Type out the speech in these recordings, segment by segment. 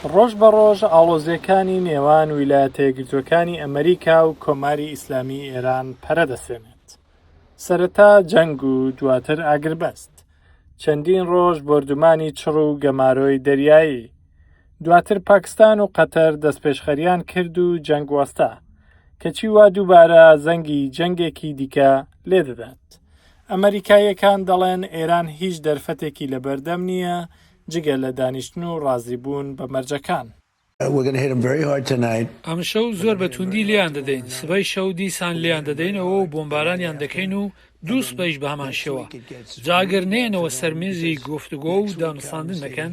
ڕۆژ بە ڕۆژ ئاڵۆزیەکانی نێوان ویلایەتە یەکگرتووەکانی ئەمریکا و کۆماری ئیسلامی ئێران پەرەدەسێنێت. سەرەتا جەنگ و دواتر ئاگربەست. چەندین ڕۆژ بردومانی چڕ و گەمارۆی دەریایی. دواتر پاکستان و قەتەر دەستپێشخەریان کرد و جەنگ وەستا، کەچی وا دووبارە زەنگی جەنگێکی دیکە لێدەدات. ئەمریکایەکان دەڵێن ئێران هیچ دەرفەتێکی لەبەردەم نییە جگە لە دانیشتن و ڕازیبوون بە مەرجەکان. ئەم شەو زۆر بە توندی لیان دەدەین. سبەی شەو دیسان لیان دەدەینەوە و بۆمبارانیان دەکەین و دوو سبەیش بە هەمان شێوە. جاگەر نێنەوە سەرمێزی گفتوگۆ و دامساندن دەکەن،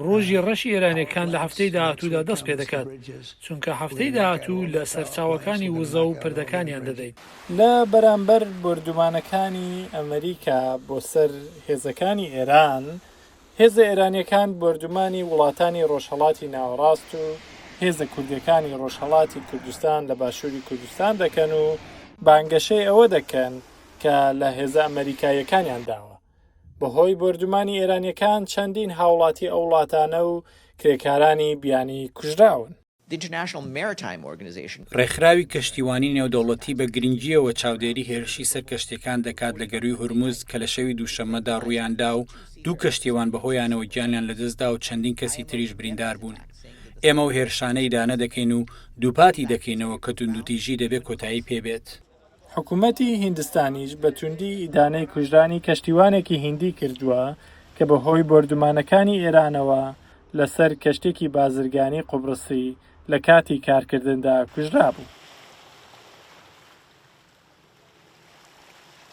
ڕۆژی ڕەشی ئێرانیەکان لە هەفتەی داهاتوودا دەست پێ دەکات، چونکە هەفتەی داهاتوو لە سەرچاوەکانی وزە و پردەکانیان دەدەین. لە بەرامبەر بردومانەکانی ئەمریکا بۆ سەر هێزەکانی ئێران، هێزە ئێرانیەکان بردومانی وڵاتانی ڕۆژهەڵاتی ناوەڕاست و هێزە کوردیەکانی ڕۆژهەڵاتی کوردستان لە باشووری کوردستان دەکەن و بانگەشەی ئەوە دەکەن کە لە هێزە ئەمریکایەکانیان داوە. بەهۆی بردومانی ئێرانیەکان چەندین هاوڵاتی ئەو وڵاتانە و کرێکارانی بیانی کوژراون. ڕێکخراوی کەشتیوانی نێودەوڵەتی بە گرنگیەوە چاودێری هێرشی سەر کەشتەکان دەکات لە گەروی هورموز کە لە شەوی دووشەممەدا ڕوویاندا و دوو کەشتیوان بەهۆیانەوە گیانیان لەدەستدا و چەندین کەسی تریش بریندار بوون. ئێمە و هێرشانەی دانە دەکەین و دووپاتی دەکەینەوە کە توندوتیژی دەبێت کۆتایی پێبێت. حکوومەتی هیندستانیش بە توندی ئیدانەی کوژرانی کەشتیوانێکی هیندی کردووە کە بەهۆی بردومانەکانی ئێرانەوە لەسەر کەشتێکی بازرگانی قوبرسی لە کاتی کارکردندا کوژرا بوو.